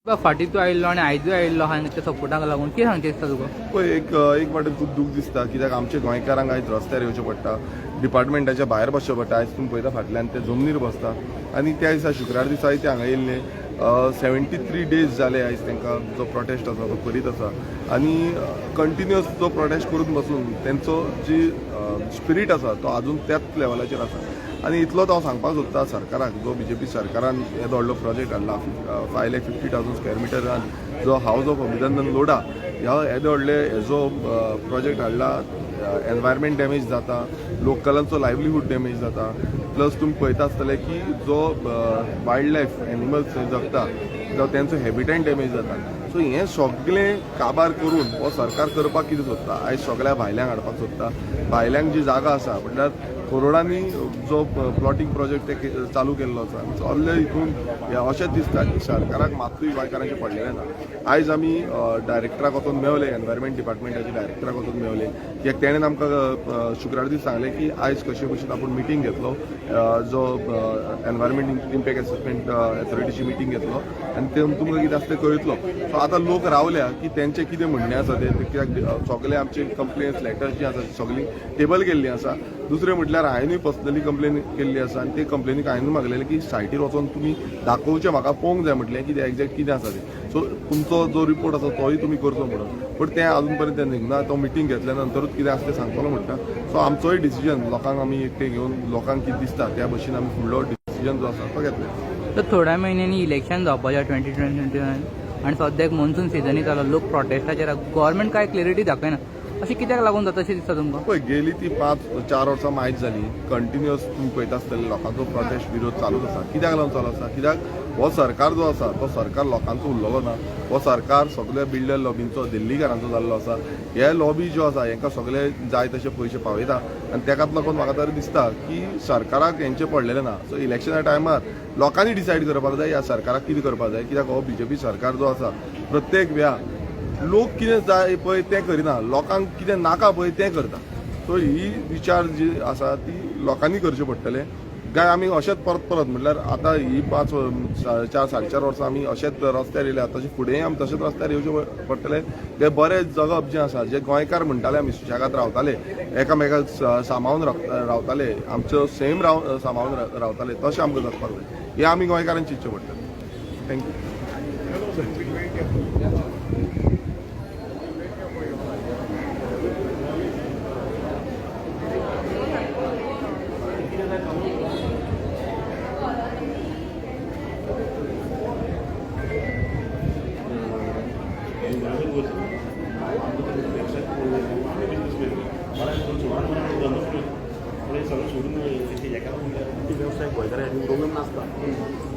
फाटी तू आयिल्लो आनी आयजूय आयिल्लो आहा त्या सपोर्टाक लागून कितें सांगचें दिसता तुका? पळय एक वाटेन खूब दूख दिसता कित्याक आमच्या गोंयकारांक आयज रस्त्यार येवचें पडटा, डिपार्टमेंटाच्या भायर बसचें पडटा. आयज तुमी पळयता फाटल्यान ते जमनीर बसता आनी त्या दिसा शुक्रार दिसाय ते हांगा येयल्ले. 73 डेज जाले आयज तांकां जो प्रोटेस्ट आसा तो करीत आसा आनी कंटिन्युअस जो प्रोटेस्ट करून बसून तेंचो जी स्पिरीट आसा तो आजून त्याच लेवलाचेर आसा. आनी इतलोच हांव सांगपाक सोदता सरकाराक, जो बीजेपी सरकारान येदो व्हडलो प्रोजेक्ट हाडला 5,50,000 स्क्वेअर मिटरान जो हावज ऑफ अभिनंदन लोडा ह्या येदे व्हडले हेजो प्रोजेक्ट हाडला. एनवायरमेंट डॅमेज जाता, लोकलांचो लायव्हलीहूड डॅमेज जाता. प्लस तुमी पळयता आसतले की जो वायल्ड लायफ एनिमल्स जगता जावं तेंचो हॅबिटेट डॅमेज जाता. सो हें सगळें काबार करून हो सरकार करपाक कितें सोदता, आयज सगळ्या भायल्यांक हाडपाक सोदता. भायल्यांक जी जागा आसा म्हणल्यार करोडांनी जो प्लॉटींग प्रोजेक्ट ते चालू केल्लो आसा सगळे हितून अशेंच दिसता की सरकाराक मात्तूय गोंयकारांचें पडलेलें ना. आयज आमी डायरेक्टराक वचून मेवले, एनवायरमेंट डिपार्टमेंटाचे डायरेक्टराक वचून मेवले कित्याक तेणें आमकां शुक्रार दीस सांगलें की आयज कशे भशेन आपूण मिटींग घेतलो, जो एनवायरमेंट इम्पॅक्ट असेसमेंट ऑथॉरिटीची मिटींग घेतलो आनी ते तुमकां कितें आसा तें कळयतलो. सो आतां लोक रावल्या की तेंचें कितें म्हणणें आसा तें कित्याक सगळे आमचे कंप्लेन्स लेटर्स जी आसा सगळीं टेबल केल्लीं आसा. दुसरें म्हटल्यार हांवेंनूय पर्सनली कंप्लेन केल्ली आसा आनी ते कंप्लेनीक हांवें मागलेलें की सायटीर वचून तुमी दाखोवचें म्हाका पळोवंक जाय म्हटलें की एक्झॅक्ट कितें आसा तें. सो तुमचो जो रिपोर्ट आसा तोय तुमी करचो म्हणून, बट तें अजून पर्यंत निघना. तो मिटींग घेतल्या नंतरूच कितें आसा तें सांगतलो म्हणटा. सो आमचोय डिसिजन लोकांक आमी एकटे घेवन लोकांक कितें दिसता त्या भशेन आमी फुडलो डिसिजन जो आसा तो घेतलो. तर थोड्या म्हयन्यांनी इलेक्शन जावपाचें 2029 आनी सद्याक मॉन्सून सिजनूय जालो, लोक प्रोटेस्टाचेर गव्हर्मेंट कांय क्लियरिटी दाखयना. अशें कित्याक लागून जाता अशें दिसता तुमकां? पळय गेली ती 4 वर्सां मायज जाली, कंटिन्युअस तुमी पळयता आसतले लोकांचो प्रोटेस्ट विरोध चालूच आसा. कित्याक लागून चालू आसा? कित्याक हो सरकार जो आसा तो सरकार लोकांचो उरलेलो ना. हो सरकार सगळ्या बिल्डर लॉबींचो, दिल्लीकारांचो जाल्लो आसा. हे लॉबी ज्यो आसा हांकां सगळे जाय तशे पयशे पावयता आनी तेकाच लागून म्हाका तरी दिसता की सरकाराक हेंचें पडलेलें ना. सो इलेक्शना टायमार लोकांनी डिसायड करपाक जाय ह्या सरकाराक कितें करपाक जाय. कित्याक हो बीजेपी सरकार जो आसा प्रत्येक वेळा लोक कितें जाय पळय तें करिना, लोकांक कितें नाका पळय तें करता. सो ही विचार जी आसा ती लोकांनी करचें पडटलें. काय आमी अशेंच परत परत म्हटल्यार आतां ही 4.5 वर्सां आमी अशेंच रस्त्यार येयल्या, तशें फुडेंय आमी तशेंच रस्त्यार येवचें पडटलें. ते बरें जगप जें आसा, जे गोंयकार म्हणटाले आमी सुशेगाद रावताले, एकामेकाक सांबाळून रावताले, आमचो सेम सांबाळून रावताले, तशें आमकां जगपाक जाय. हें आमी गोंयकारांनी चिंतचें पडटलें. थँक्यू. सगळं सोडून एका व्यवसाय गोंयकारांनी प्रॉब्लेम नासता.